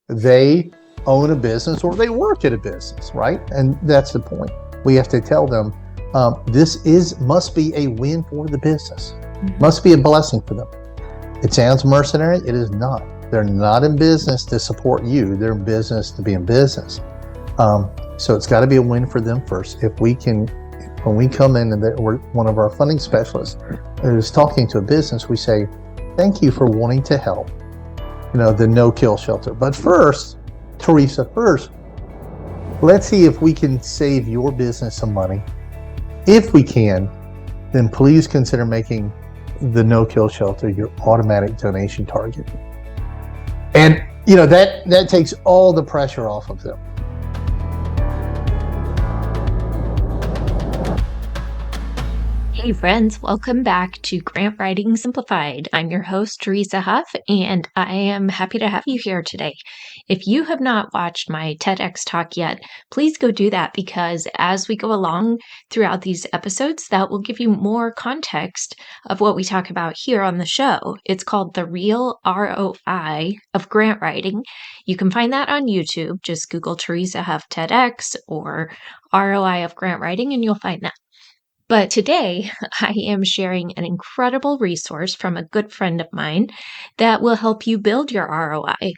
They own a business or they work at a business, right? And that's the point. We have to tell them this must be a win for the business, must be a blessing for them. It sounds mercenary. It is not. They're not in business to support you. They're in business to be in business. So it's got to be a win for them first. If we can, when we come in and we're one of our funding specialists is talking to a business, we say, thank you for wanting to help, the no-kill shelter. But first, Teresa, let's see if we can save your business some money. If we can, then please consider making the no-kill shelter your automatic donation target. And, that takes all the pressure off of them. Hey friends, welcome back to Grant Writing Simplified. I'm your host, Teresa Huff, and I am happy to have you here today. If you have not watched my TEDx talk yet, please go do that, because as we go along throughout these episodes, that will give you more context of what we talk about here on the show. It's called The Real ROI of Grant Writing. You can find that on YouTube. Just Google Teresa Huff TEDx or ROI of Grant Writing, and you'll find that. But today, I am sharing an incredible resource from a good friend of mine that will help you build your ROI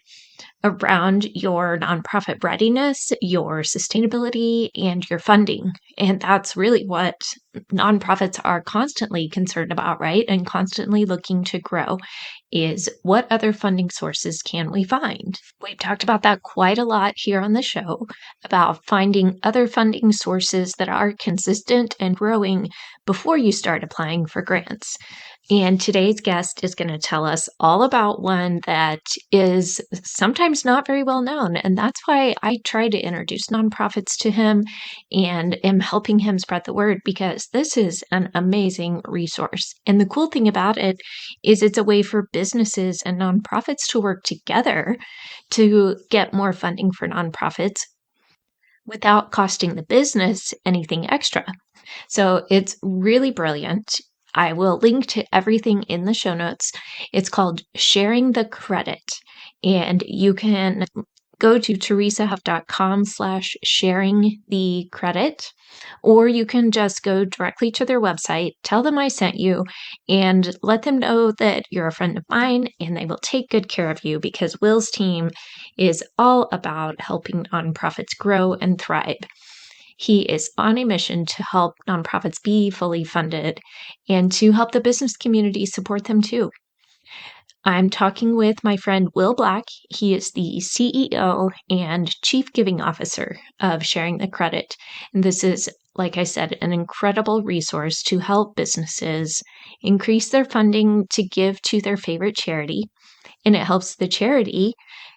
around your nonprofit readiness, your sustainability, and your funding. And that's really what nonprofits are constantly concerned about, right? And constantly looking to grow is what other funding sources can we find? We've talked about that quite a lot here on the show, about finding other funding sources that are consistent and growing before you start applying for grants. And today's guest is going to tell us all about one that is sometimes not very well known. And that's why I try to introduce nonprofits to him and am helping him spread the word, because this is an amazing resource. And the cool thing about it is it's a way for businesses and nonprofits to work together to get more funding for nonprofits without costing the business anything extra. So it's really brilliant. I will link to everything in the show notes. It's called Sharing the Credit, and you can go to teresahuff.com/sharing the credit, or you can just go directly to their website, tell them I sent you, and let them know that you're a friend of mine, and they will take good care of you, because Will's team is all about helping nonprofits grow and thrive. He is on a mission to help nonprofits be fully funded and to help the business community support them too. I'm talking with my friend Will Black. He is the CEO and Chief Giving Officer of Sharing the Credit. And this is, like I said, an incredible resource to help businesses increase their funding to give to their favorite charity. And it helps the charity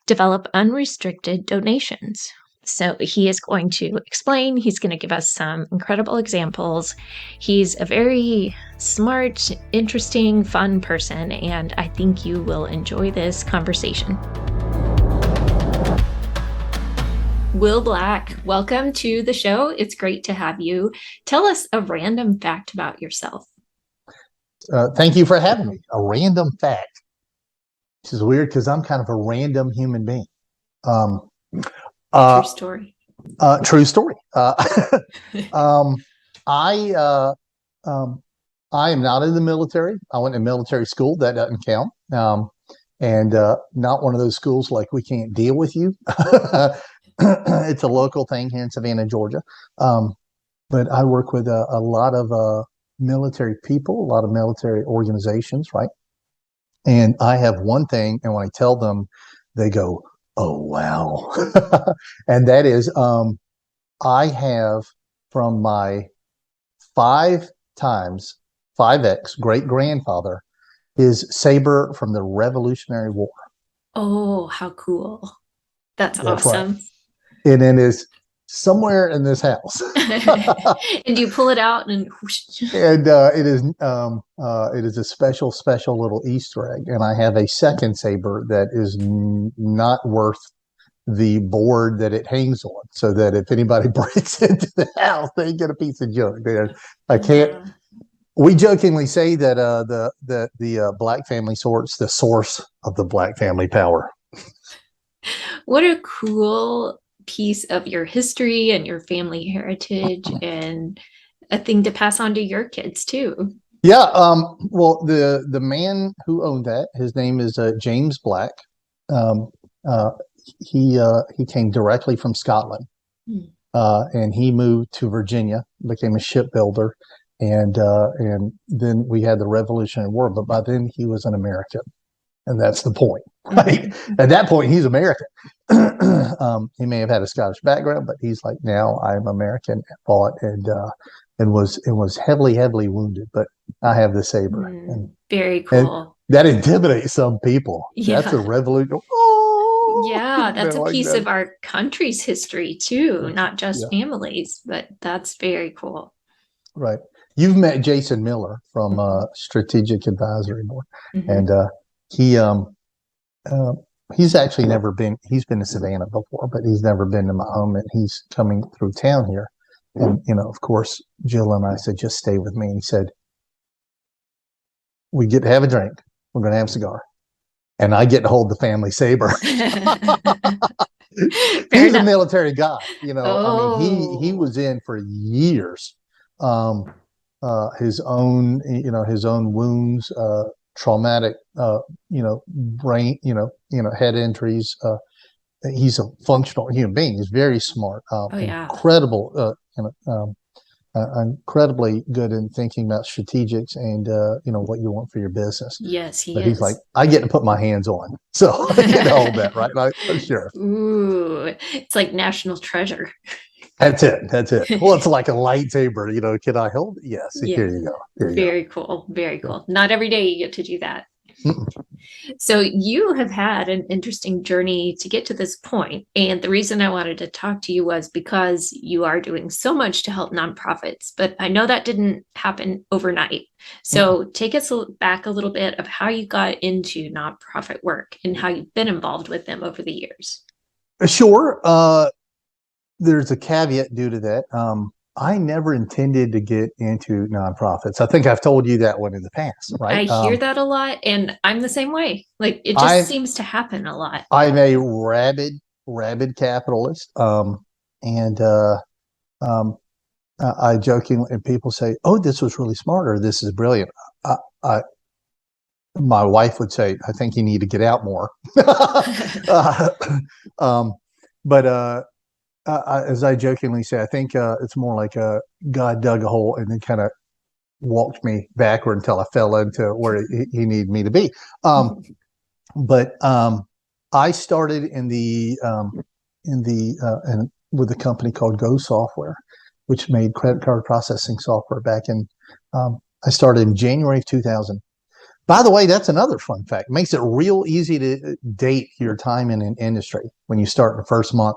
develop unrestricted donations. So he is going to explain, he's going to give us some incredible examples. He's a very smart, interesting, fun person, and I think you will enjoy this conversation. Will Black, welcome to the show. It's great to have you. Tell us a random fact about yourself. Thank you for having me. A random fact. This is weird because I'm kind of a random human being. True story. True story. I am not in the military. I went to military school. That doesn't count. And not one of those schools like we can't deal with you. It's a local thing here in Savannah, Georgia. But I work with a lot of military people, a lot of military organizations, right? And I have one thing, and when I tell them, they go, oh, wow. And that is, I have from my 5X great-grandfather, his saber from the Revolutionary War. Oh, how cool. That's awesome. Right. And it is somewhere in this house. And you pull it out and it is a special little Easter egg. And I have a second saber that is not worth the board that it hangs on, so that if anybody breaks into the house, they get a piece of junk. I can't. We jokingly say that the Black family sort's the source of the Black family power. What a cool piece of your history and your family heritage, and a thing to pass on to your kids too. Yeah. Well, the man who owned that, his name is James Black. Um, uh, he came directly from Scotland, Hmm. and he moved to Virginia, became a shipbuilder, and then we had the Revolutionary War. But by then he was an American, and that's the point, right? Mhm. At that point, he's American. He may have had a Scottish background, but he's like, now I'm American, fought and was heavily wounded. But I have the saber, Very and cool. that intimidates some people. That's a Yeah. revolution. Oh, Yeah, that's a like piece that. of our country's history too, not just Yeah, families, but that's very cool. right. You've met Jason Miller from Mhm. Strategic Advisory Board, and Mhm. he Uh, he's actually never been. He's been to Savannah before, but he's never been to my home. And he's coming through town here. And of course, Jill and I said, "Just stay with me." And he said, "We get to have a drink. We're going to have a cigar, and I get to hold the family saber." Fair He's a enough. military guy. I mean, he Oh, was in for years. Um, his own wounds, traumatic, brain, head injuries. He's a functional human being. He's very smart, oh yeah. incredibly good in thinking about strategics and what you want for your business. Yes, he But he's like, is. I get to put my hands on, so I get to hold that, right? Like, oh, sure, Ooh, it's like national treasure. that's it, that's it. Well, it's like a lightsaber. Can I hold it? Yes. Here Yeah, you go. Here you very cool. Very go. cool. Not every day you get to do that. Yeah. So you have had an interesting journey to get to this point. And the reason I wanted to talk to you was because you are doing so much to help nonprofits, but I know that didn't happen overnight. So take us back a little bit of how you got into nonprofit work and how you've been involved with them over the years. Sure. There's a caveat due to that. I never intended to get into nonprofits. I think I've told you that one in the past, right? I hear that a lot, and I'm the same way. Like it just I seems to happen a lot. I'm a rabid capitalist. And um, I jokingly, and people say, "Oh, this was really smart," or "This is brilliant." I, I My wife would say, "I think you need to get out more." uh, um, but as I jokingly say, I think it's more like God dug a hole and then kind of walked me backward until I fell into where he needed me to be. But I started in with a company called Go Software, which made credit card processing software back in. I started in January of 2000. By the way, that's another fun fact. It makes it real easy to date your time in an industry when you start in the first month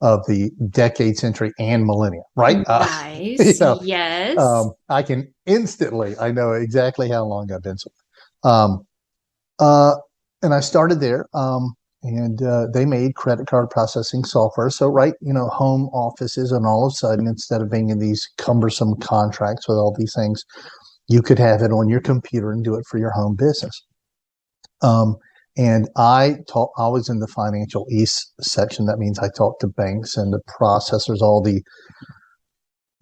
of the decade, century, and millennia, right? You Nice. know, Yes. I can instantly, I know exactly how long I've been. Um, uh, and I started there, and they made credit card processing software. So, right, home offices, and all of a sudden, instead of being in these cumbersome contracts with all these things, you could have it on your computer and do it for your home business. Um, and I was in the financial east section. That means I talked to banks and the processors, all the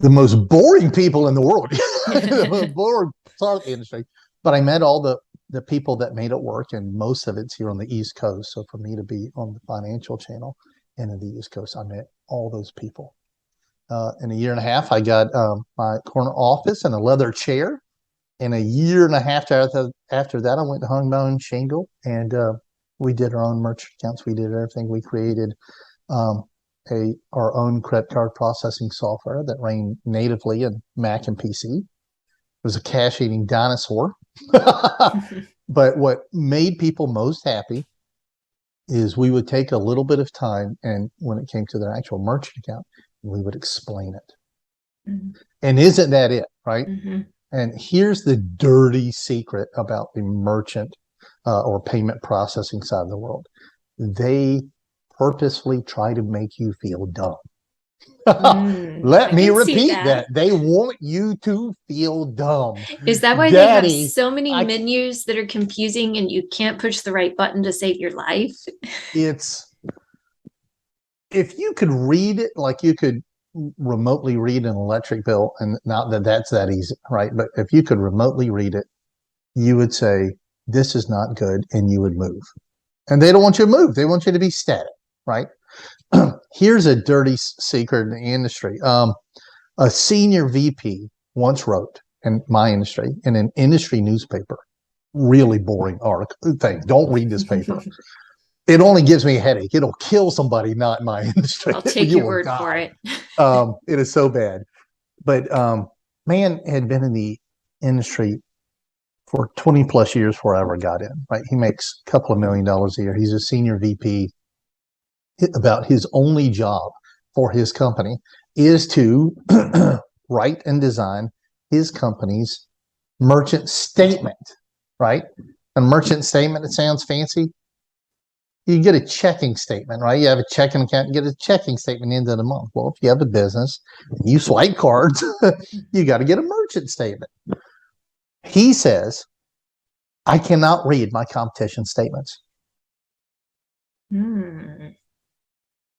most boring people in the world, the most boring part of the industry. But I met all the people that made it work, and most of it's here on the East Coast. So for me to be on the financial channel and in the East Coast, I met all those people. In a year and a half, I got my corner office and a leather chair. In a year and a half after that, I went to hung my own shingle, and we did our own merchant accounts. We did everything. We created um, our own credit card processing software that ran natively in Mac and PC. It was a cash eating dinosaur. But what made people most happy is we would take a little bit of time, and when it came to their actual merchant account, we would explain it. Mhm. And isn't that it, right? Mhm. And here's the dirty secret about the merchant or payment processing side of the world. They purposefully try to make you feel dumb. I Let me can see repeat that. that. They want you to feel dumb. Is that why they have Daddy, so many I menus that are confusing and you can't push the right button to save your life? it's if you could read it, like you could remotely read an electric bill, and not that that's that easy, right? But if you could remotely read it, you would say, this is not good, and you would move. And they don't want you to move. They want you to be static, right? Here's a dirty secret in the industry. A senior VP once wrote in my industry, in an industry newspaper, really boring article thing. Don't read this paper. It only gives me a headache. It'll kill somebody not in my industry. I'll take You your will word die. for it. It is so bad. But man had been in the industry for 20 plus years before I ever got in, right? He makes a couple of $1 million a year. He's a senior VP. About his only job for his company is to write and design his company's merchant statement, right? A merchant statement, it sounds fancy. You get a checking statement, right? You have a checking account, you get a checking statement end of the month. Well, if you have a business, you swipe cards, you got to get a merchant statement. He says, I cannot read my competition statements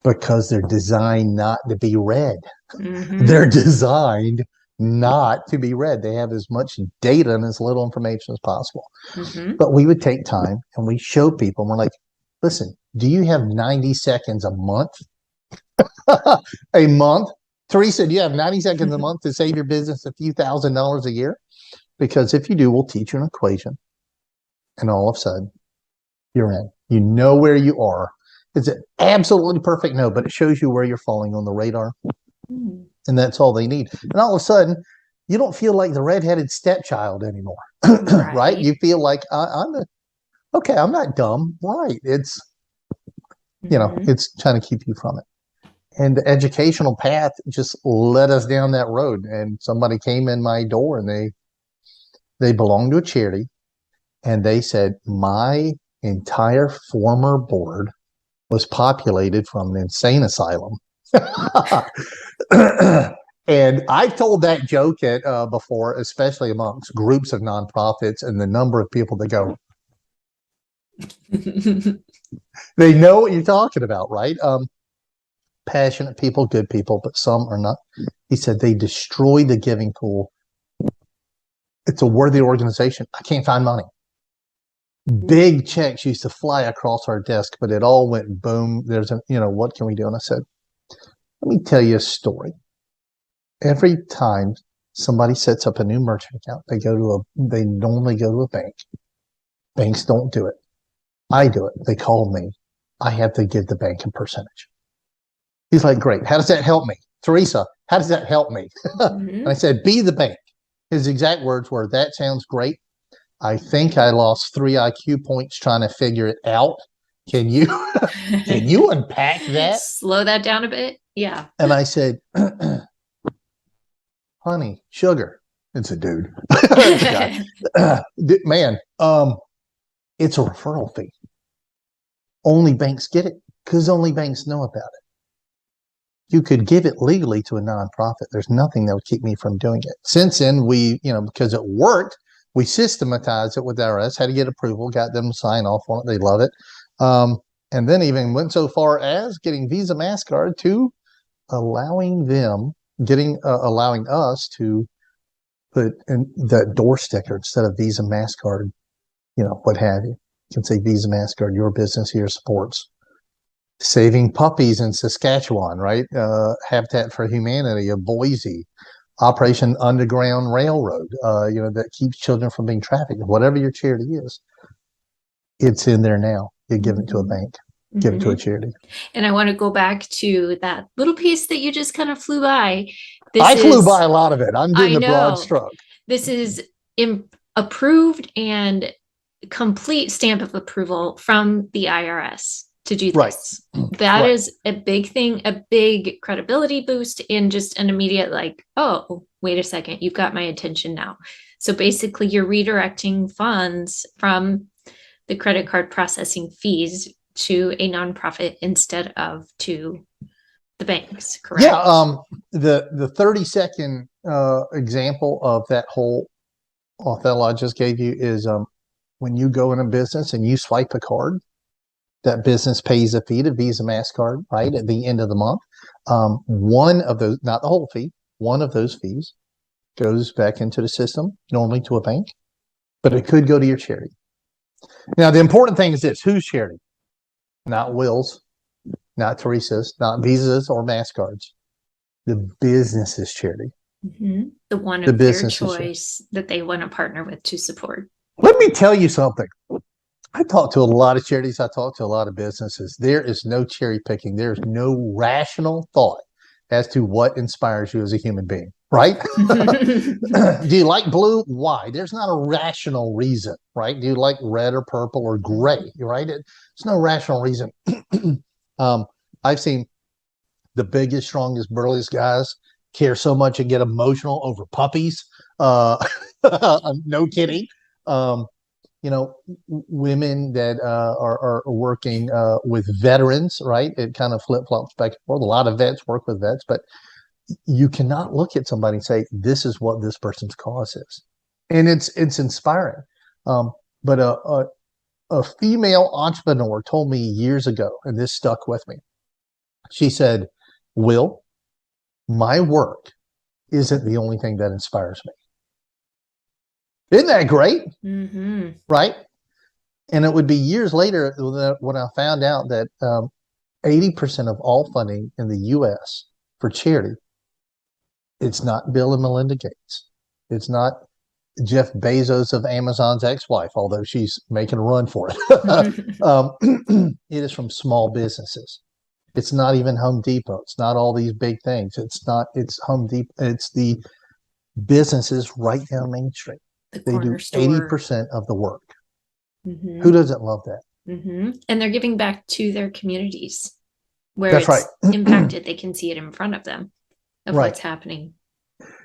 because they're designed not to be read. They're designed not to be read. They have as much data and as little information as possible. But we would take time and we show people, and we're like, listen, do you have 90 seconds a month? A month? Teresa, do you have 90 seconds a month to save your business a few $1,000s a year? Because if you do, we'll teach you an equation. And all of a sudden, you're in. You know where you are. It's an absolutely perfect no, but it shows you where you're falling on the radar. And that's all they need. And all of a sudden, you don't feel like the redheaded stepchild anymore. Right? You feel like I'm not dumb. Right. It's, it's trying to keep you from it. And the educational path just led us down that road. And somebody came in my door, and they belonged to a charity. And they said, my entire former board was populated from an insane asylum. And I've told that joke before, especially amongst groups of nonprofits, and the number of people that go, they know what you're talking about, right? Passionate people, good people, but some are not. He said they destroy the giving pool. It's a worthy organization. I can't find money. Big checks used to fly across our desk, but it all went boom. There's what can we do? And I said, let me tell you a story. Every time somebody sets up a new merchant account, they normally go to a bank. Banks don't do it. I do it. They call me. I have to give the bank a percentage. He's like, great. How does that help me? Teresa, how does that help me? And I said, be the bank. His exact words were, that sounds great. I think I lost 3 IQ points trying to figure it out. Can you unpack that? Slow that down a bit. Yeah. And I said, honey, sugar. It's a dude. Man, it's a referral fee. Only banks get it because only banks know about it. You could give it legally to a nonprofit. There's nothing that would keep me from doing it. Since then, because it worked, we systematized it with IRS, had to get approval, got them to sign off on it. They love it. And then even went so far as getting Visa, MasterCard to allowing us to put in that door sticker instead of Visa, MasterCard, what have you. You can say Visa, MasterCard, your business here supports saving puppies in Saskatchewan, right? Habitat for Humanity of Boise, Operation Underground Railroad, that keeps children from being trafficked. Whatever your charity is, it's in there now. You give it to a bank, give it to a charity. And I want to go back to that little piece that you just kind of flew by. I flew by a lot of it. I'm doing the broad stroke. This is approved and complete stamp of approval from the IRS to do this. Right. That is a big thing, a big credibility boost, in just an immediate oh, wait a second, you've got my attention now. So basically you're redirecting funds from the credit card processing fees to a nonprofit instead of to the banks, correct? Yeah, the 30-second example of that whole Othello I just gave you is when you go in a business and you swipe a card, That business pays a fee to Visa, MasterCard, right, at the end of the month. One of those, not the whole fee, one of those fees goes back into the system, normally to a bank, but it could go to your charity. Now, the important thing is this: whose charity? Not Will's, not Teresa's, not Visa's or MasterCard's. The business's charity. Mm-hmm. The one The of their business's choice that they want to partner with to support. Let me tell you something. I talk to a lot of charities. I talk to a lot of businesses. There is no cherry picking. There's no rational thought as to what inspires you as a human being, right? Do you like blue? Why? There's not a rational reason, right? Do you like red or purple or gray, right? There's no rational reason. I've seen the biggest, strongest, burliest guys care so much and get emotional over puppies. No kidding. Women that are working with veterans, right? It kind of flip flops back and forth. A lot of vets work with vets, but you cannot look at somebody and say, this is what this person's cause is. And it's inspiring. But a female entrepreneur told me years ago, and this stuck with me. She said, Will, my work isn't the only thing that inspires me. Isn't that great? Mm-hmm. Right? And it would be years later when I found out that 80% of all funding in the U.S. for charity, it's not Bill and Melinda Gates. It's not Jeff Bezos of Amazon's ex-wife, although she's making a run for it. It is from small businesses. It's not even Home Depot. It's not all these big things. It's Home Depot. It's the businesses right down Main Street. They do 80% of the work. Mm-hmm. Who doesn't love that? Mm-hmm. And they're giving back to their communities where That's it's right. impacted. They can see it in front of them of what's happening.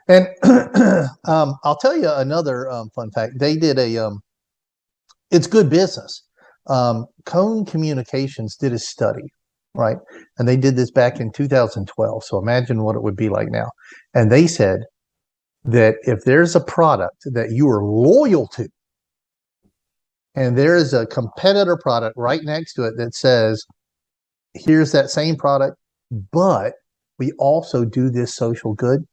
And I'll tell you another fun fact. They did it's good business. Cone Communications did a study, right? And they did this back in 2012. So imagine what it would be like now. And they said that if there's a product that you are loyal to, and there is a competitor product right next to it that says, here's that same product, but we also do this social good.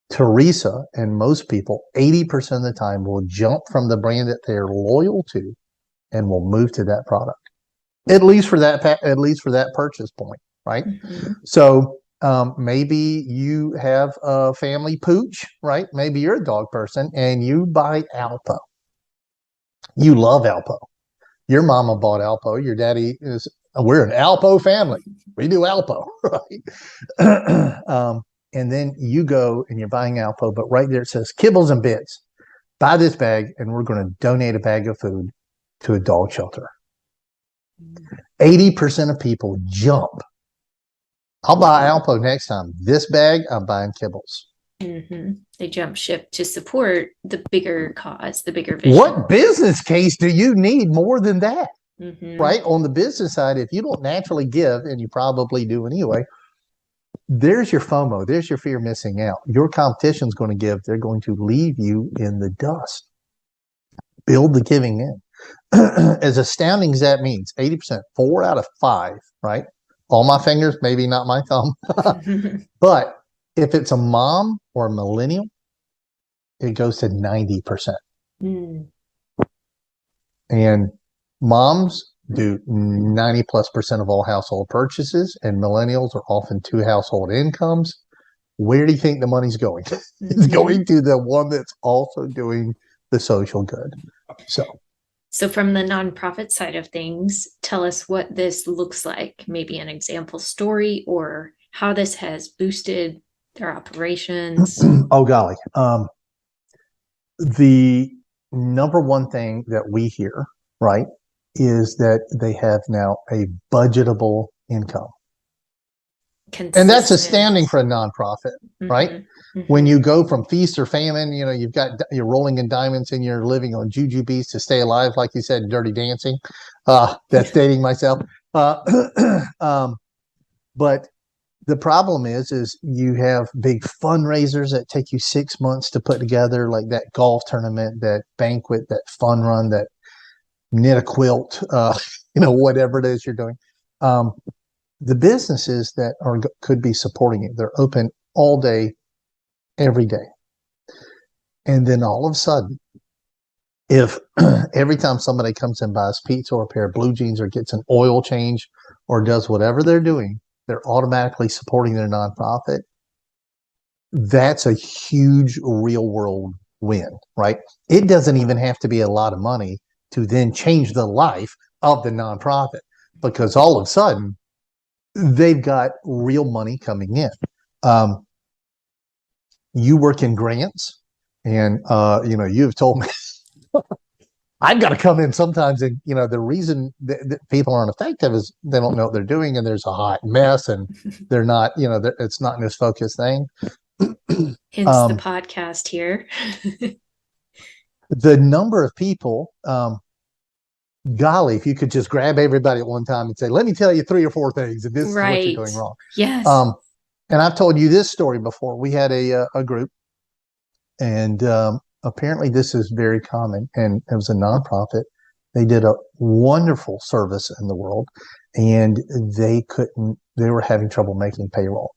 Teresa and most people, 80% of the time, will jump from the brand that they're loyal to and will move to that product, at least for that purchase point, right? Mm-hmm. So maybe you have a family pooch, right? Maybe you're a dog person and you buy Alpo. You love Alpo. Your mama bought Alpo. Your daddy we're an Alpo family. We do Alpo, right? And then you go and you're buying Alpo, but right there it says Kibbles and Bits. Buy this bag and we're going to donate a bag of food to a dog shelter. 80% of people jump. I'll buy Alpo next time. This bag, I'm buying Kibbles. Mm-hmm. They jump ship to support the bigger cause, the bigger vision. What business case do you need more than that? Mm-hmm. Right? On the business side, if you don't naturally give, and you probably do anyway, there's your FOMO. There's your fear of missing out. Your competition's going to give. They're going to leave you in the dust. Build the giving in. As astounding as that means, 80%, 4 out of 5, right? All my fingers, maybe not my thumb. But if it's a mom or a millennial, it goes to 90%. Mm. And moms do 90+% of all household purchases, and millennials are often 2 household incomes. Where do you think the money's going? Mm-hmm. It's going to the one that's also doing the social good. So from the nonprofit side of things, tell us what this looks like, maybe an example story or how this has boosted their operations. Oh, golly. The number one thing that we hear, right, is that they have now a budgetable income. Consistent. And that's astounding for a nonprofit, right? Mm-hmm. When you go from feast or famine, you're rolling in diamonds and you're living on jujubes to stay alive, like you said, Dirty Dancing. That's dating myself. But the problem is you have big fundraisers that take you 6 months to put together, like that golf tournament, that banquet, that fun run, that knit a quilt. whatever it is you're doing. The businesses that could be supporting you, they're open all day, every day. And then all of a sudden, if every time somebody comes and buys pizza or a pair of blue jeans or gets an oil change or does whatever they're doing, they're automatically supporting their nonprofit. That's a huge real world win, right? It doesn't even have to be a lot of money to then change the life of the nonprofit, because all of a sudden they've got real money coming in. You work in grants, and you've told me I've got to come in sometimes, and the reason that people aren't effective is they don't know what they're doing, and there's a hot mess, and they're not, it's not this focused thing. Hence the podcast here. The number of people, golly, if you could just grab everybody at one time and say, let me tell you 3 or 4 things, and this is what you're doing wrong. Yes. And I've told you this story before. We had a group, and apparently this is very common, and it was a nonprofit. They did a wonderful service in the world, and they were having trouble making payroll.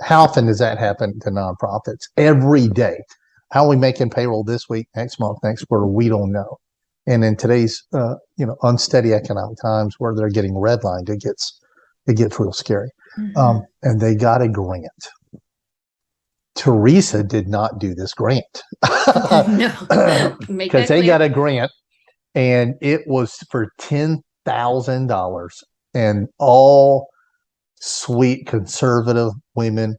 How often does that happen to nonprofits? Every day. How are we making payroll this week, next month, next quarter? We don't know. And in today's unsteady economic times where they're getting redlined, it gets real scary. Mm-hmm. And they got a grant. Teresa did not do this grant. No, because they got a grant, and it was for $10,000, and all sweet conservative women,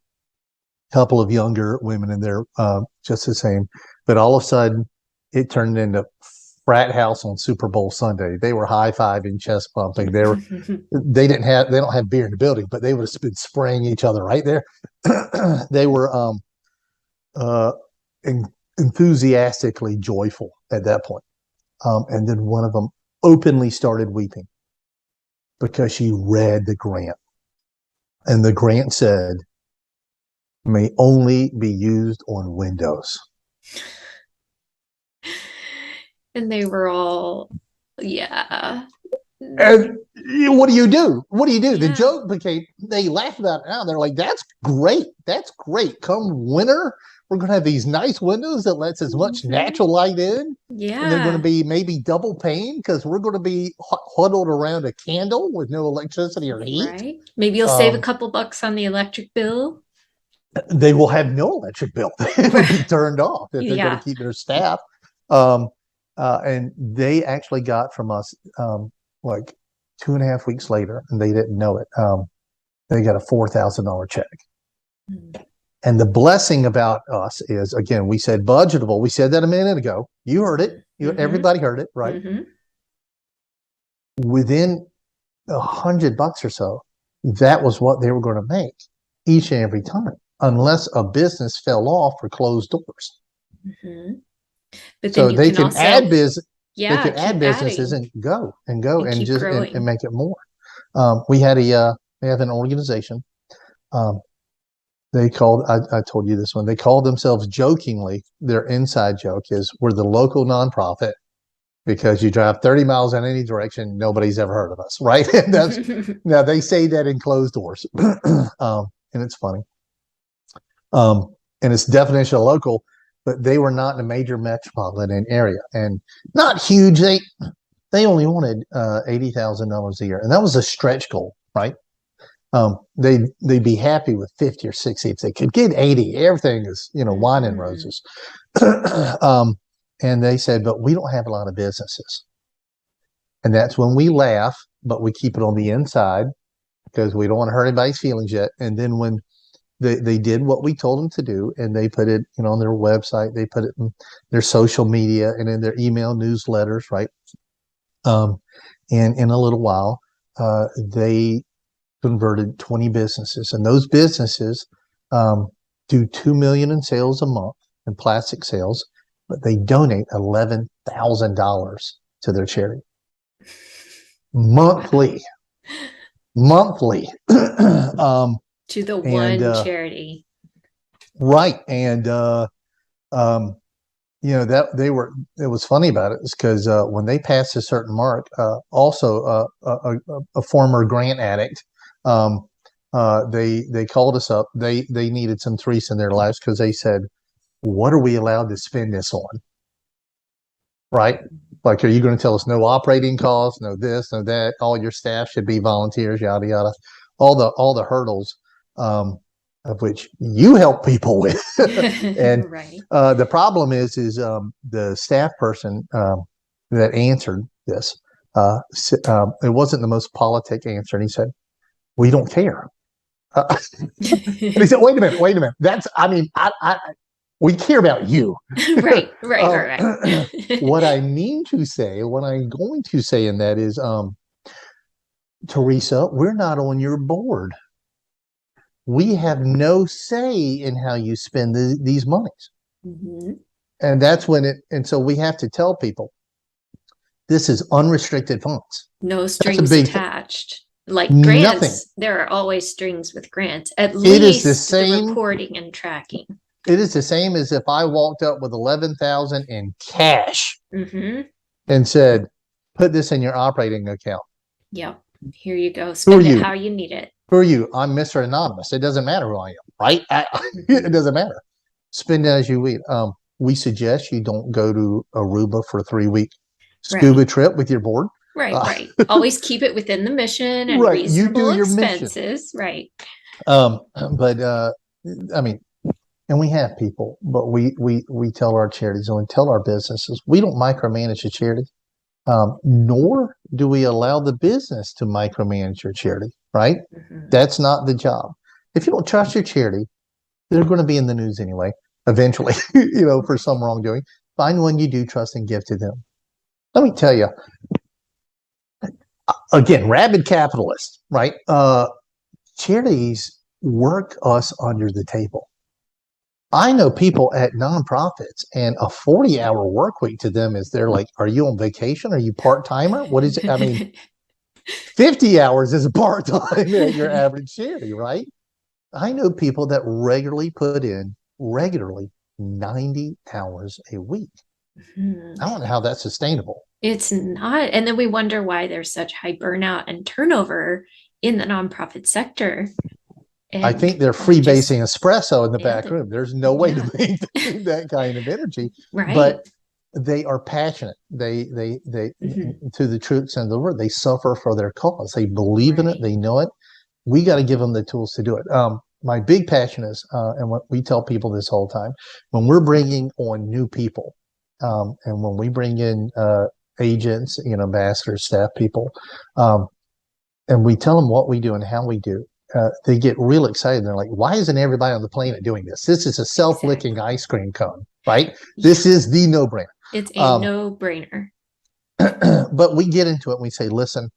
couple of younger women in there, just the same. But all of a sudden, it turned into frat house on Super Bowl Sunday. They were high-fiving, chest bumping. They don't have beer in the building, but they would have been spraying each other right there. They were enthusiastically joyful at that point. And then one of them openly started weeping because she read the grant. And the grant said, may only be used on Windows. And they were all, yeah. And what do you do? Yeah. The joke became, they laugh about it now. They're like, that's great. Come winter, we're going to have these nice windows that lets as much natural light in. Yeah. And they're going to be maybe double pane because we're going to be huddled around a candle with no electricity or heat. Right. Maybe you'll save a couple bucks on the electric bill. They will have no electric bill. It will be turned off if they're going to keep their staff. And they actually got from us like 2.5 weeks later, and they didn't know it. They got a $4,000 check. Mm-hmm. And the blessing about us is, again, we said budgetable. We said that a minute ago. You heard it. Everybody heard it, right? Mm-hmm. Within $100 or so, that was what they were going to make each and every time, unless a business fell off or closed doors. Mm-hmm. But so they can add business. Yeah, they can add businesses and go and just and make it more. We have an organization. They called, I told you this one, they called themselves jokingly, their inside joke is, we're the local nonprofit because you drive 30 miles in any direction, nobody's ever heard of us, right? And now they say that in closed doors, and it's funny. And it's definition of local, but they were not in a major metropolitan area and not huge. They only wanted $80,000 a year, and that was a stretch goal, right? They'd be happy with 50 or 60 if they could get 80. Everything is, wine and roses. And they said, but we don't have a lot of businesses. And that's when we laugh, but we keep it on the inside because we don't want to hurt anybody's feelings yet. And then when they did what we told them to do, and they put it, on their website, they put it in their social media and in their email newsletters, right? And in a little while, they converted 20 businesses, and those businesses do $2 million in sales a month in plastic sales, but they donate $11,000 to their charity monthly. To the one charity, right? And it was funny about it is because when they passed a certain mark, also a former grant addict, they called us up. They needed some Teresa in their lives because they said, what are we allowed to spend this on? Right? Like, are you going to tell us no operating costs, no this, no that? All your staff should be volunteers, yada yada. All the hurdles, of which you help people with. And Right. the problem is the staff person that answered this. It wasn't the most politic answer, and he said, "We don't care." And he said, "Wait a minute. We care about you." Right. Right. What I mean to say, what I'm going to say in that is, Teresa, we're not on your board. We have no say in how you spend these monies. Mm-hmm. And that's and so we have to tell people this is unrestricted funds. No That's a strings big thing. attached. Like Nothing. grants, there are always strings with grants. At It is the least the same. reporting and tracking. It is the same as if I walked up with 11,000 in cash Mm-hmm. and said, "Put this in your operating account." Yep. Here you go. Who are Spend it you? how you need it. Who are you? I'm Mr. Anonymous. It doesn't matter who I am, right? It doesn't matter. Spend it as you need. We suggest you don't go to Aruba for a 3-week scuba trip with your board. Right. Always keep it within the mission and Right. You reasonable do your expenses. mission. Right. But I mean, and we have people, but we tell our charities and we tell our businesses, we don't micromanage a charity, nor do we allow the business to micromanage your charity, right? Mm-hmm. That's not the job. If you don't trust your charity, they're going to be in the news anyway, eventually, for some wrongdoing. Find one you do trust and give to them. Let me tell you, again, rabid capitalist, right? Charities work us under the table. I know people at nonprofits, and a 40-hour work week to them is they're like, are you on vacation? Are you part-timer? What is it? I mean, 50 hours is a part-time at your average charity, right? I know people that regularly put in 90 hours a week. Mm-hmm. I don't know how that's sustainable. It's not. And then we wonder why there's such high burnout and turnover in the nonprofit sector. And I think they're freebasing espresso in the back room. There's no way to maintain that kind of energy. Right. But they are passionate. They to the truth and the word, they suffer for their cause. They believe in it. They know it. We got to give them the tools to do it. My big passion is, and what we tell people this whole time, when we're bringing on new people, and when we bring in agents, ambassadors, staff people, and we tell them what we do and how we do, they get real excited. They're like, why isn't everybody on the planet doing this? This is a self-licking ice cream cone, right? This is the no-brainer. It's a no-brainer. But we get into it and we say, listen,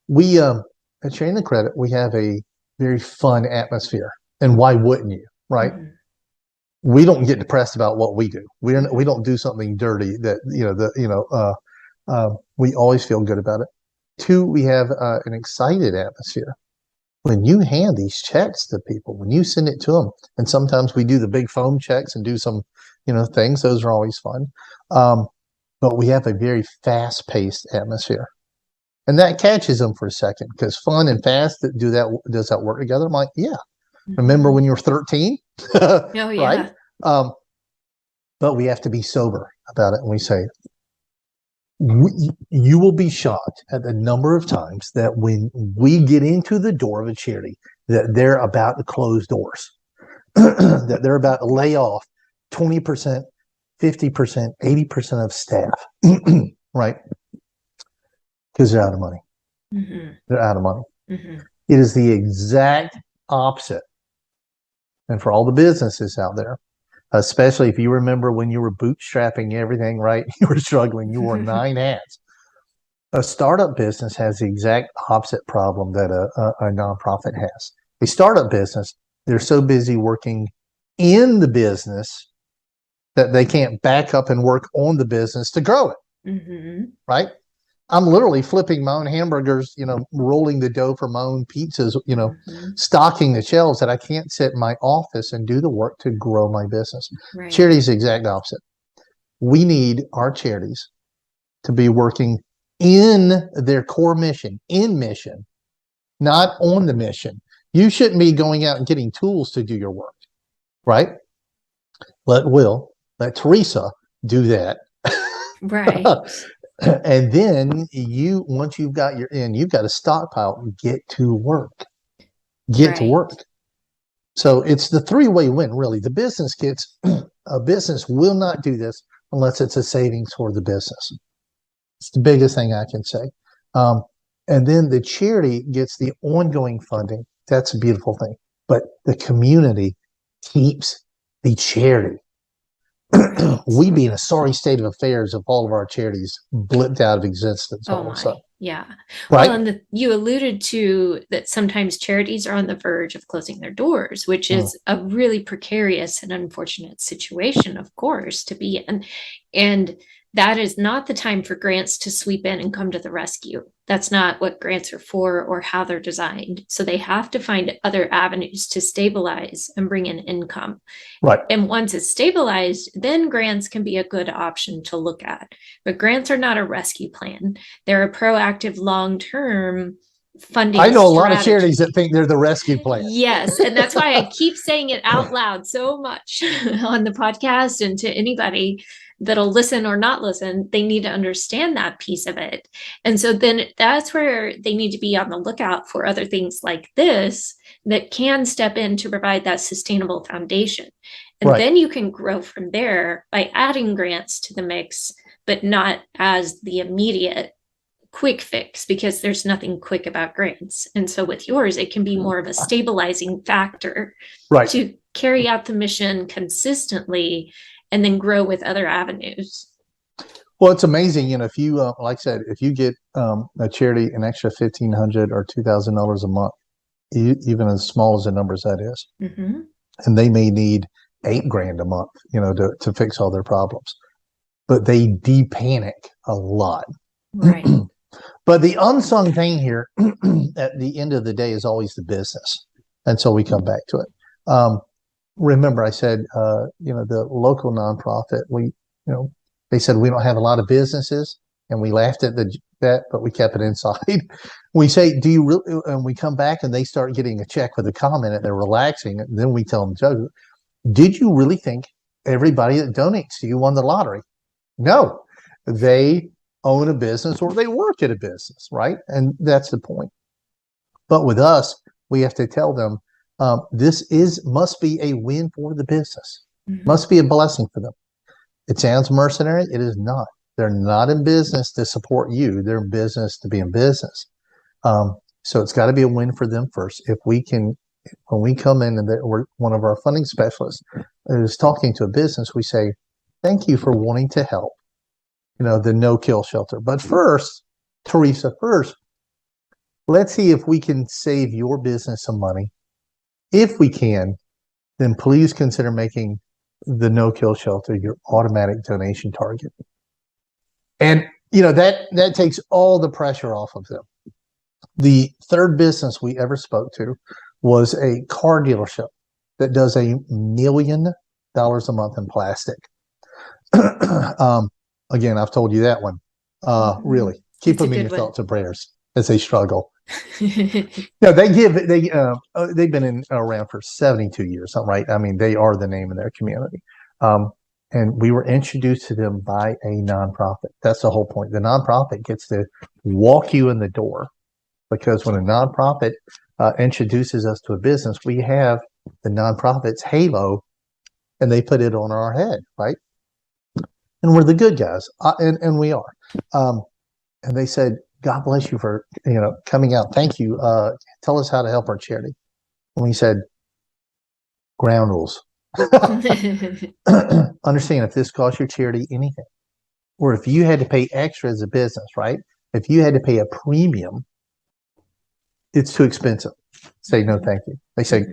we at Sharing the Credit, we have a very fun atmosphere. And why wouldn't you, right? Mm-hmm. We don't get depressed about what we do. We don't do something dirty that, we always feel good about it. 2, we have an excited atmosphere. When you hand these checks to people, when you send it to them, and sometimes we do the big foam checks and do some, things, those are always fun. But we have a very fast-paced atmosphere. And that catches them for a second, because fun and fast, does that work together? I'm like, yeah. Mm-hmm. Remember when you were 13? Oh, yeah. Right? But we have to be sober about it. And we say, you will be shocked at the number of times that when we get into the door of a charity, that they're about to close doors, that they're about to lay off 20%, 50%, 80% of staff, right? Because they're out of money. Mm-hmm. They're out of money. Mm-hmm. It is the exact opposite. And for all the businesses out there, especially if you remember when you were bootstrapping everything, right? You were struggling. You wore 9 hats. A startup business has the exact opposite problem that a nonprofit has. A startup business, they're so busy working in the business that they can't back up and work on the business to grow it, mm-hmm. right? I'm literally flipping my own hamburgers, rolling the dough for my own pizzas, mm-hmm. stocking the shelves, that I can't sit in my office and do the work to grow my business. Right. Charity is the exact opposite. we need our charities to be working in their core mission, in mission, not on the mission. You shouldn't be going out and getting tools to do your work, right? Let Teresa do that. Right. And then once you've got you've got a stockpile, get to work. Get to work. So it's the three-way win, really. The business a business will not do this unless it's a savings for the business. It's the biggest thing I can say. And then the charity gets the ongoing funding. That's a beautiful thing. But the community keeps the charity. We'd be in a sorry state of affairs if all of our charities blipped out of existence all of a sudden. Yeah. Right. Well, and you alluded to that sometimes charities are on the verge of closing their doors, which is a really precarious and unfortunate situation, of course, to be in. And that is not the time for grants to sweep in and come to the rescue. That's not what grants are for or how they're designed. So they have to find other avenues to stabilize and bring in income. Right. And once it's stabilized, then grants can be a good option to look at. But grants are not a rescue plan. They're a proactive long-term funding I know strategy. A lot of charities that think they're the rescue plan. Yes. And that's why I keep saying it out loud so much on the podcast, and to anybody that'll listen or not listen, they need to understand that piece of it. And so then that's where they need to be on the lookout for other things like this that can step in to provide that sustainable foundation. And then you can grow from there by adding grants to the mix, but not as the immediate quick fix, because there's nothing quick about grants. And so with yours, it can be more of a stabilizing factor to carry out the mission consistently and then grow with other avenues. Well, it's amazing. If you, like I said, if you get a charity an extra $1,500 or $2,000 a month, even as small as the numbers that is, and they may need $8,000 a month, to fix all their problems, but they de-panic a lot. Right. But the unsung thing here at the end of the day is always the business. And so we come back to it. Remember, I said, the local nonprofit, they said we don't have a lot of businesses, and we laughed at that, but we kept it inside. We say, do you really? And we come back and they start getting a check with a comment and they're relaxing. And then we tell them, Joe, did you really think everybody that donates to you won the lottery? No, they own a business or they work at a business, right? And that's the point. But with us, we have to tell them, this must be a win for the business, must be a blessing for them. It sounds mercenary. It is not. They're not in business to support you. They're in business to be in business. So it's got to be a win for them first. If we can, when we come in and we're one of our funding specialists is talking to a business, we say, thank you for wanting to help, the no-kill shelter. But first, Teresa, let's see if we can save your business some money. If we can, then please consider making the no-kill shelter your automatic donation target. And, that takes all the pressure off of them. The third business we ever spoke to was a car dealership that does $1 million a month in plastic. Again, I've told you that one. Really, keep them in your thoughts and prayers as they struggle. No, they've been around for 72 years, right? I mean, they are the name of their community. And we were introduced to them by a nonprofit. That's the whole point. The nonprofit gets to walk you in the door, because when a nonprofit introduces us to a business, we have the nonprofit's halo, and they put it on our head, right? And we're the good guys, and we are. And they said, God bless you for coming out. Thank you. Tell us how to help our charity. And we said, ground rules. Understand, if this costs your charity anything, or if you had to pay extra as a business, right? If you had to pay a premium, it's too expensive. Say no, thank you. They say,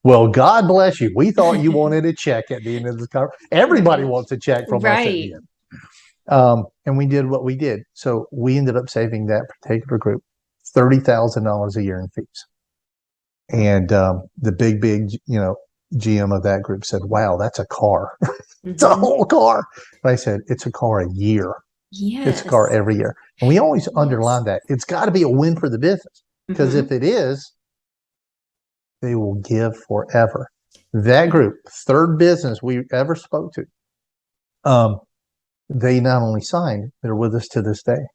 well, God bless you. We thought you wanted a check at the end of the conference. Everybody wants a check from us at the end. And we did what we did. So we ended up saving that particular group $30,000 a year in fees. And the big, GM of that group said, "Wow, that's a car. It's a Mm-hmm. whole car." And I said, "It's a car a year. It's a car Yes. every year." And we always Yes. underline that. It's got to be a win for the business, because Mm-hmm. if it is, they will give forever. That group, third business we ever spoke to, they not only signed, they're with us to this day,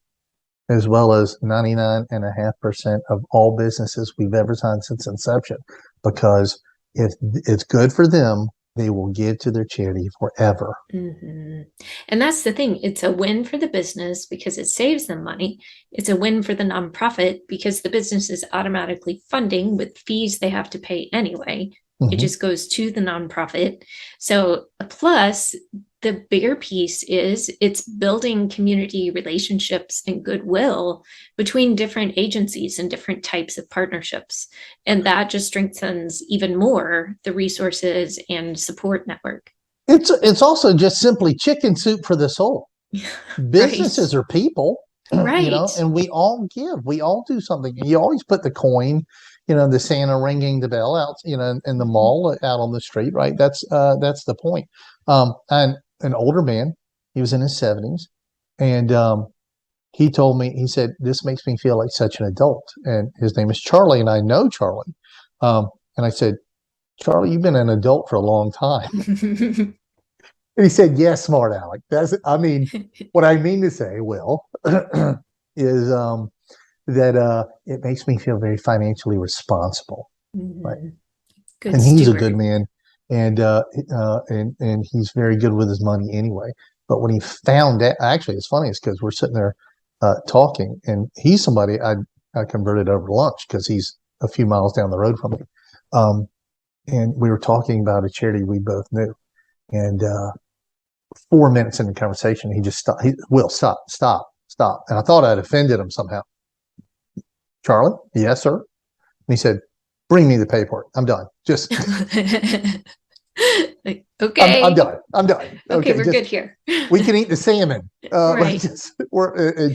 as well as 99.5% of all businesses we've ever signed since inception. Because if it's good for them, they will give to their charity forever. Mm-hmm. And that's the thing. It's a win for the business because it saves them money. It's a win for the nonprofit because the business is automatically funding with fees they have to pay anyway. It just goes to the nonprofit. So, plus, the bigger piece is it's building community relationships and goodwill between different agencies and different types of partnerships. And that just strengthens even more the resources and support network. It's also just simply chicken soup for the soul. Right. Businesses are people, Right. and we all give. We all do something. You always put the coin, the Santa ringing the bell out, in the mall out on the street, right? That's the point. And an older man, he was in his 70s, and he told me, he said, "This makes me feel like such an adult." And his name is Charlie, and I know Charlie. And I said, "Charlie, you've been an adult for a long time." And he said, "Yes, smart Alec." What I mean to say, Will, is that it makes me feel very financially responsible, right? Good And he's a good steward. man, and he's very good with his money anyway. But when he found out, actually, it's funny, it's because we're sitting there talking, and he's somebody I converted over to lunch because he's a few miles down the road from me. Um, and we were talking about a charity we both knew, and 4 minutes in the conversation, he just stopped. Will, stop, stop, stop. And I thought I'd offended him somehow. "Charlie?" "Yes, sir." And he said, "Bring me the paperwork. I'm done. Just, I'm Okay. done. I'm done. Okay, Okay, we're just, good here. we can eat the salmon. Let's Right. just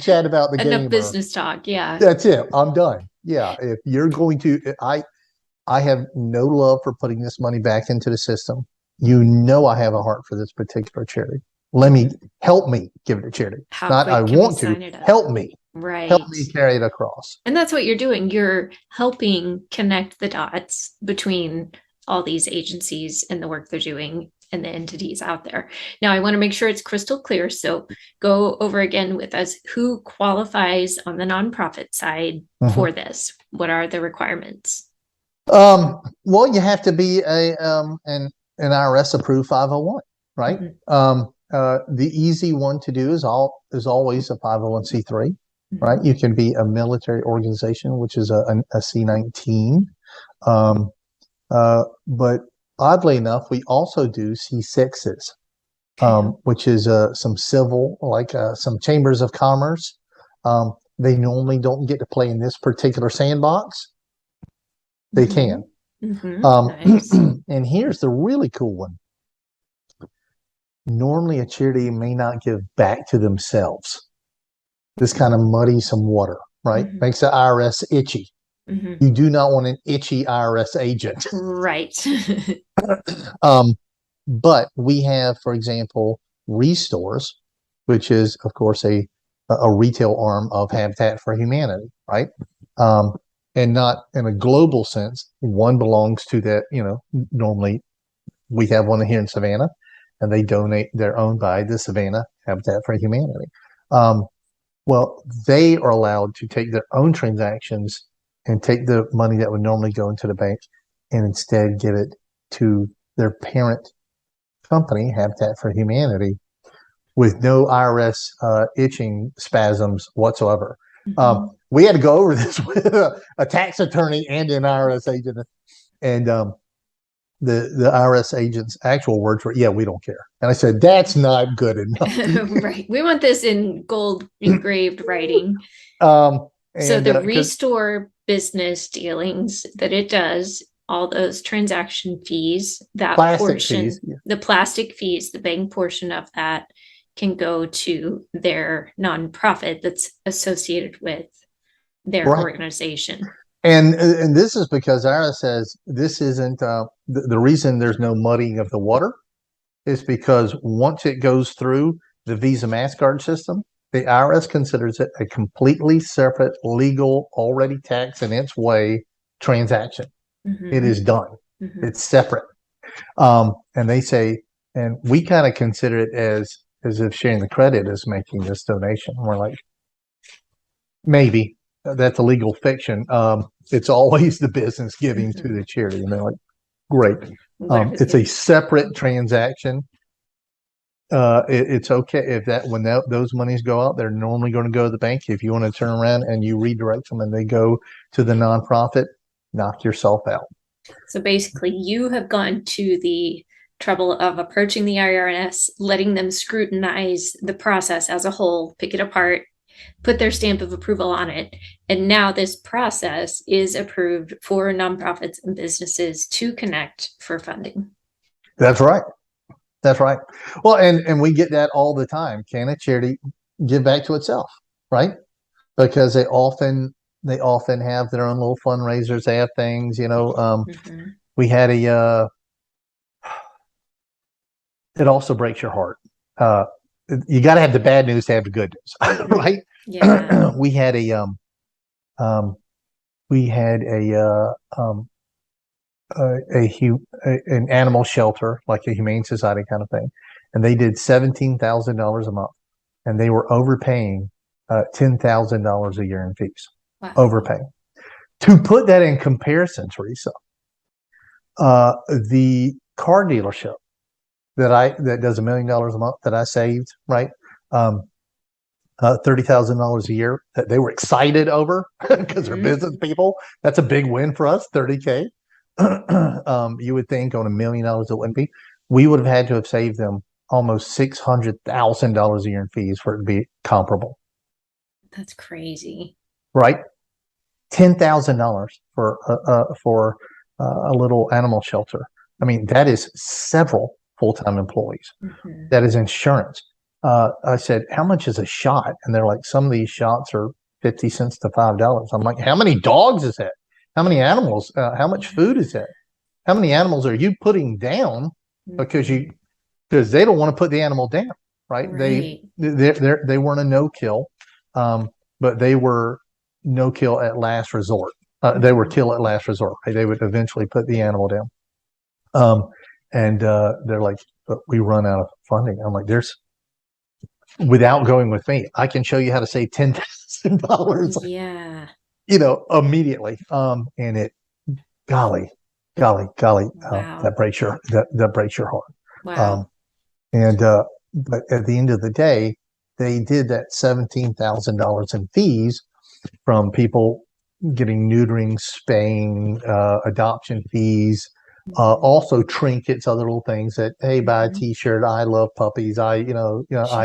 chat about the Enough game, or business talk. Yeah. that's it. I'm done. Yeah, if you're going to, I have no love for putting this money back into the system. I have a heart for this particular charity. Help me give it to charity. How Not I quick can we want to, sign it up? help me Right. carry it across. And that's what you're doing. You're helping connect the dots between all these agencies and the work they're doing and the entities out there. Now, I want to make sure it's crystal clear. So go over again with us who qualifies on the nonprofit side for this. What are the requirements? Well, you have to be an IRS approved 501, right? The easy one to do is always a 501c3, right? You can be a military organization, which is a C19. But oddly enough, we also do C6s, which is some civil, like some chambers of commerce. They normally don't get to play in this particular sandbox. They can. Nice. And here's the really cool one. Normally, a charity may not give back to themselves. This kind of muddies some water, right? Makes the IRS itchy. You do not want an itchy IRS agent. Right. But we have, for example, Restores, which is, of course, a retail arm of Habitat for Humanity, right? And not in a global sense. One belongs to that, normally we have one here in Savannah, and they're owned by the Savannah Habitat for Humanity. Well, they are allowed to take their own transactions and take the money that would normally go into the bank and instead give it to their parent company, Habitat for Humanity, with no IRS itching spasms whatsoever. We had to go over this with a tax attorney and an IRS agent, and the IRS agent's actual words were, "Yeah, we don't care." And I said, "That's not good enough." Right. We want this in gold engraved writing. So the Restore business dealings that it does, all those transaction fees, that portion, the plastic fees, the bank portion of that can go to their nonprofit that's associated with their organization. And this is because IRS says this isn't the reason there's no muddying of the water is because once it goes through the Visa MasterCard system, the IRS considers it a completely separate, legal, already taxed in its way transaction. It is done. It's separate. And they say, and we kind of consider it as if sharing the credit is making this donation. We're like, maybe that's a legal fiction. It's always the business giving to the charity, and they're like, great. It's a separate transaction. It's okay if those monies go out, they're normally going to go to the bank. If you want to turn around and you redirect them and they go to the nonprofit, knock yourself out. So basically, you have gone to the trouble of approaching the IRS, letting them scrutinize the process as a whole, pick it apart, put their stamp of approval on it. And now this process is approved for nonprofits and businesses to connect for funding. That's right. That's right. Well, and we get that all the time. Can a charity give back to itself? Right? Because they often have their own little fundraisers. They have things, we had it also breaks your heart. You got to have the bad news to have the good news, right? Yeah. We had an animal shelter, like a humane society kind of thing, and they did $17,000 a month, and they were overpaying $10,000 a year in fees. Wow. Overpaying. To put that in comparison, Teresa, the car dealership that does $1 million a month that I saved, right? $30,000 a year that they were excited over because they're business people. That's a big win for us, $30K. You would think on $1 million it wouldn't be. We would have had to have saved them almost $600,000 a year in fees for it to be comparable. That's crazy, right? $10,000 for a little animal shelter. I mean, that is several full-time employees. That is insurance. I said, how much is a shot? And they're like, some of these shots are 50 cents to $5. I'm like, how many dogs is that? How many animals? How much food is that? How many animals are you putting down? Because they don't want to put the animal down, right? They weren't a no-kill, but they were no-kill at last resort. They were kill at last resort. Right? They would eventually put the animal down. And they're like, but we run out of funding. I'm like, without going with me, I can show you how to save $10,000. Yeah. Immediately. And it, golly, wow. That breaks your heart. Wow. But at the end of the day, they did that $17,000 in fees from people getting neutering, spaying, adoption fees, also trinkets, other little things that, hey, buy a T-shirt. I love puppies. I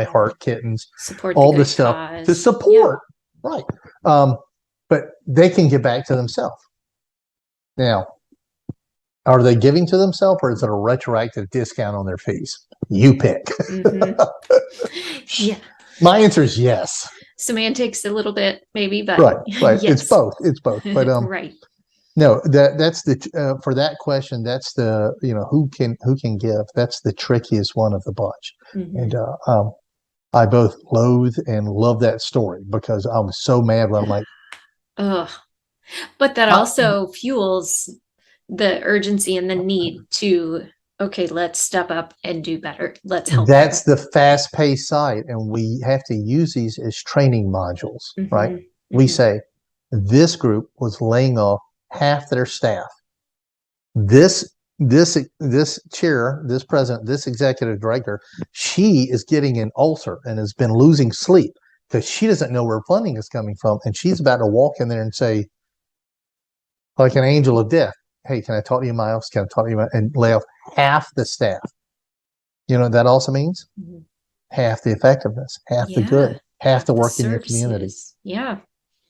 heart kittens. Support all this stuff cause. To support, right? But they can give back to themselves. Now, are they giving to themselves, or is it a retroactive discount on their fees? You pick. Yeah. My answer is yes. Semantics a little bit, maybe, but right. Yes. It's both. But right. No, that's the for that question. That's the who can give. That's the trickiest one of the bunch. And I both loathe and love that story because I was so mad when I'm like, ugh. But that also fuels the urgency and the need to, okay, let's step up and do better. Let's help. That's the fast-paced side, and we have to use these as training modules, right? We say this group was laying off half their staff. This chair, this president, this executive director, she is getting an ulcer and has been losing sleep because she doesn't know where funding is coming from, and she's about to walk in there and say, like an angel of death, hey, can I talk to you in my office? Can I talk to you? And lay off half the staff. You know what that also means? Half the effectiveness, half the good, half the work in your community. Yeah.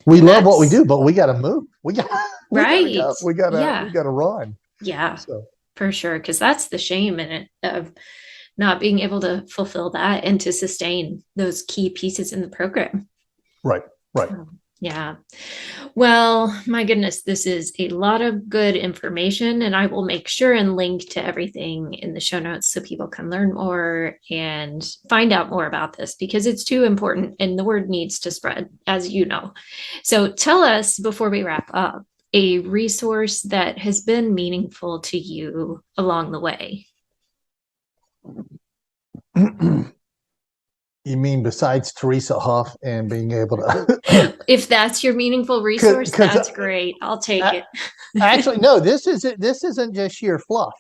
We love what we do, but we got to move. We got to run. Yeah, for sure. Because that's the shame in it of not being able to fulfill that and to sustain those key pieces in the program. Right. Yeah. Well, my goodness, this is a lot of good information, and I will make sure and link to everything in the show notes so people can learn more and find out more about this because it's too important and the word needs to spread, as you know. So tell us before we wrap up a resource that has been meaningful to you along the way. You mean besides Teresa Huff and being able to? If that's your meaningful resource, that's great. I'll take it. Actually, no. This isn't just sheer fluff.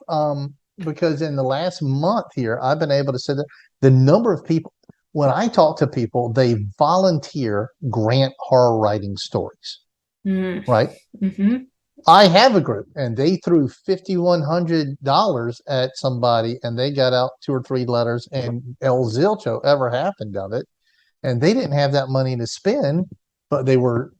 Because in the last month here, I've been able to say that the number of people when I talk to people, they volunteer grant horror writing stories. Right. Mm-hmm. I have a group, and they threw $5,100 at somebody, and they got out 2 or 3 letters, and El Zilcho ever happened of it. And they didn't have that money to spend, but they were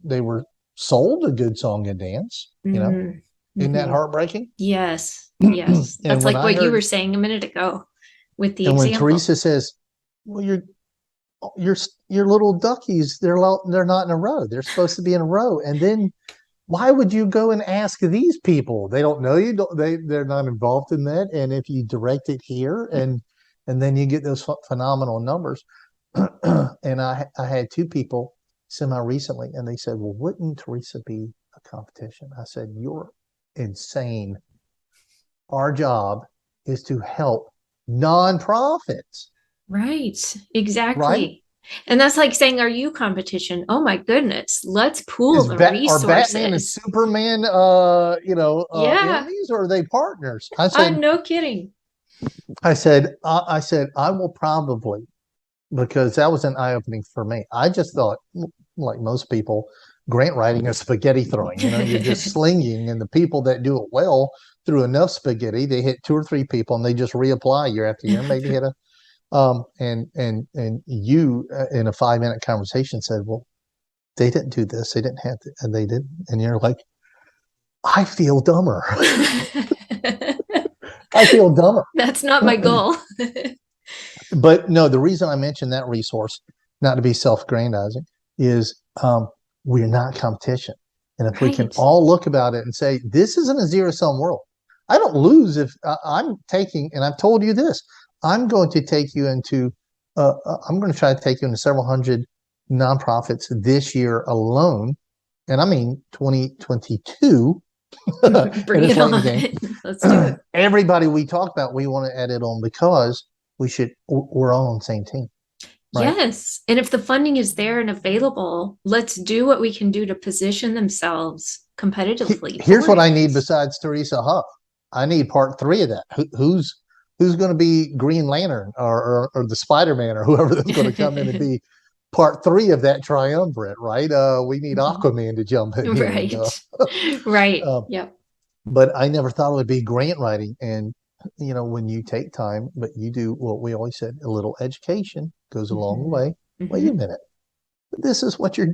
sold a good song and dance. Isn't that heartbreaking? Yes, yes. That's like what you were saying a minute ago with the example. When Teresa says, "Well, your little duckies, they're not in a row. They're supposed to be in a row," and then. Why would you go and ask these people? They don't know you. They're not involved in that. And if you direct it here, and then you get those phenomenal numbers. And I had 2 people semi recently, and they said, "Well, wouldn't Teresa be a competition?" I said, "You're insane. Our job is to help nonprofits." Right. Exactly. Right. And that's like saying, are you competition? Oh my goodness. Let's pool the resources. Are Batman and Superman, enemies, or are they partners? I said, no kidding. I said, I will probably, because that was an eye-opening for me. I just thought, like most people, grant writing is spaghetti throwing. You're just slinging, and the people that do it well through enough spaghetti, they hit 2 or 3 people, and they just reapply year after year. Maybe hit a and you in a 5-minute conversation said, "Well, they didn't do this, they didn't have to, and they didn't." And you're like, I feel dumber. I feel dumber. That's not my goal. But no, the reason I mentioned that resource, not to be self-aggrandizing, is we're not competition. And if we can all look about it and say, this isn't a zero-sum world. I don't lose if I'm taking, and I've told you this, I'm going to take you into, I'm going to try to take you into several hundred nonprofits this year alone. And I mean 2022. Bring it on. Let's do it. Everybody we talk about, we want to add it on because we're all on the same team. Right? Yes. And if the funding is there and available, let's do what we can do to position themselves competitively. Here's what I need besides Teresa Huff. I need part 3 of that. Who's going to be Green Lantern or the Spider-Man or whoever that's going to come in and be part 3 of that triumvirate, right? We need Aquaman to jump in here. Right. Right. Yep. But I never thought it would be grant writing. And, when you take time, but you do what we always said, a little education goes a long way. Wait a minute. This is what you're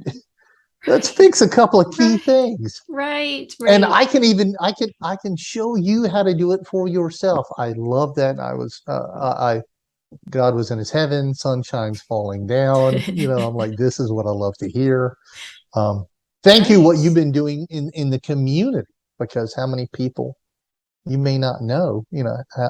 let's fix a couple of key things. Right. And I can show you how to do it for yourself. I love that. God was in his heaven, sunshine's falling down. I'm like, this is what I love to hear. Thank you what you've been doing in the community, because how many people you may not know,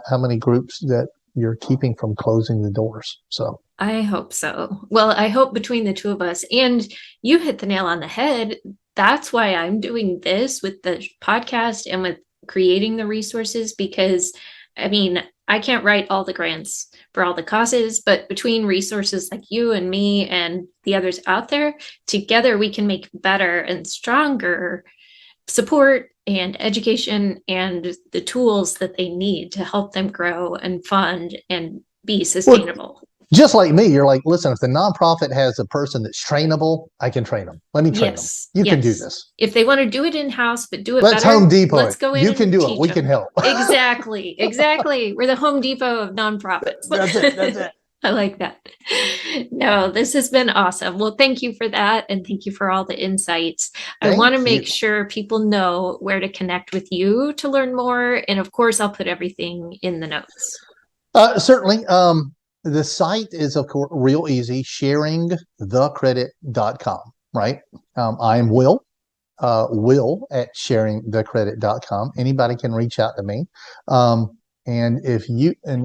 how many groups that you're keeping from closing the doors. So I hope so. Well, I hope between the 2 of us, and you hit the nail on the head. That's why I'm doing this with the podcast and with creating the resources, because I can't write all the grants for all the causes, but between resources like you and me and the others out there, together we can make better and stronger support and education and the tools that they need to help them grow and fund and be sustainable. Well, just like me, you're like, listen, if the nonprofit has a person that's trainable, I can train them. Let me train them. You can do this. If they want to do it in-house, but do it Let's better, Home Depot. Let's go in. You can do it. We can help. Exactly. We're the Home Depot of nonprofits. That's it. I like that. No, this has been awesome. Well, thank you for that. And thank you for all the insights. I want to make sure people know where to connect with you to learn more. And of course, I'll put everything in the notes. Certainly. The site is, of course, real easy, sharingthecredit.com, right? I am Will at sharingthecredit.com. Anybody can reach out to me. And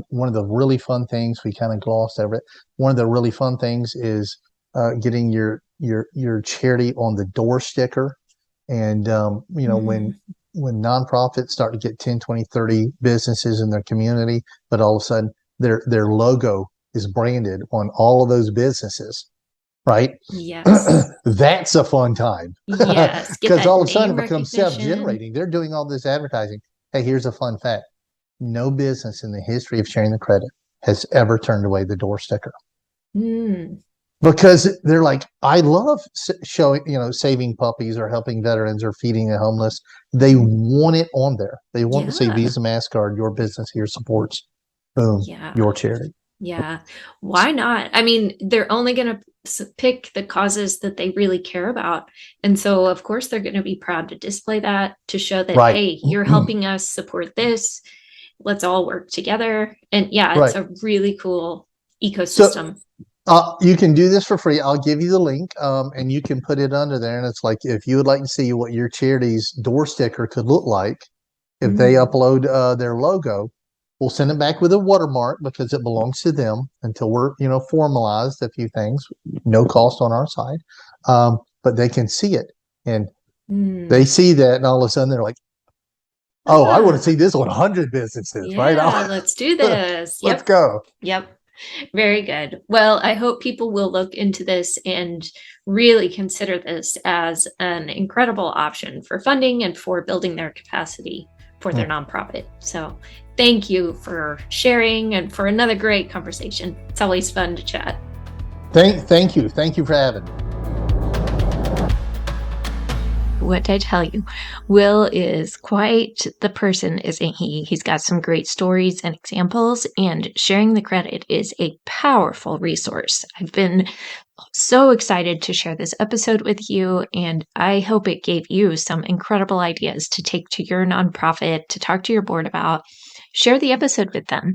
one of the really fun things, we kind of glossed over it. One of the really fun things is getting your charity on the door sticker. And, when nonprofits start to get 10, 20, 30 businesses in their community, but all of a sudden their logo is branded on all of those businesses, right? Yes. That's a fun time. Yes. Because all of a sudden name it becomes recognition. self-generating. They're doing all this advertising. Hey, here's a fun fact. No business in the history of Sharing the Credit has ever turned away the door sticker. Because they're like, I love showing, saving puppies or helping veterans or feeding the homeless. They want it on there. They want to say Visa, MasterCard, your business here supports, boom, your charity. Yeah. Why not? I mean, they're only going to pick the causes that they really care about. And so, of course, they're going to be proud to display that, to show that, hey, you're helping us support this. Let's all work together. And it's a really cool ecosystem. So, you can do this for free. I'll give you the link, and you can put it under there. And it's like, if you would like to see what your charity's door sticker could look like, if they upload their logo, we'll send it back with a watermark because it belongs to them until we're, formalized a few things. No cost on our side, but they can see it, and they see that, and all of a sudden they're like, "Oh, I want to see this on 100 businesses, right? Let's do this. Let's go." Yep. Very good. Well, I hope people will look into this and really consider this as an incredible option for funding and for building their capacity for their nonprofit. So thank you for sharing and for another great conversation. It's always fun to chat. Thank you. Thank you for having me. What did I tell you? Will is quite the person, isn't he? He's got some great stories and examples, and Sharing the Credit is a powerful resource. I've been so excited to share this episode with you, and I hope it gave you some incredible ideas to take to your nonprofit, to talk to your board about. Share the episode with them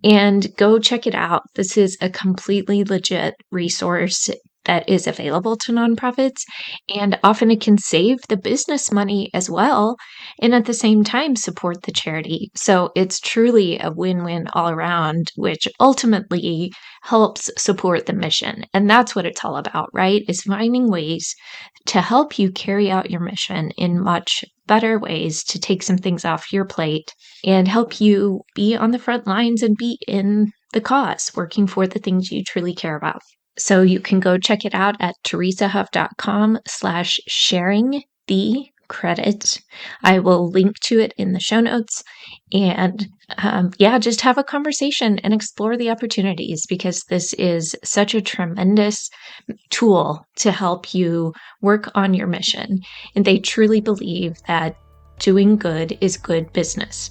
and go check it out. This is a completely legit resource that is available to nonprofits, and often it can save the business money as well, and at the same time support the charity. So it's truly a win-win all around, which ultimately helps support the mission. And that's what it's all about, right? Is finding ways to help you carry out your mission in much better ways, to take some things off your plate and help you be on the front lines and be in the cause, working for the things you truly care about. So you can go check it out at teresahuff.com/sharing the credit. I will link to it in the show notes. And just have a conversation and explore the opportunities, because this is such a tremendous tool to help you work on your mission. And they truly believe that doing good is good business.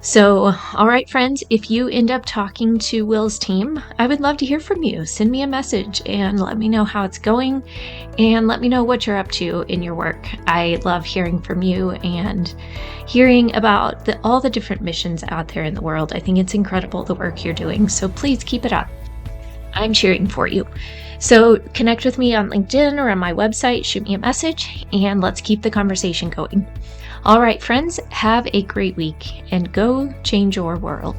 So, all right, friends, if you end up talking to Will's team, I would love to hear from you. Send me a message and let me know how it's going, and let me know what you're up to in your work. I love hearing from you and hearing about all the different missions out there in the world. I think it's incredible, the work you're doing. So please keep it up. I'm cheering for you. So connect with me on LinkedIn or on my website, shoot me a message, and let's keep the conversation going. All right, friends, have a great week and go change your world.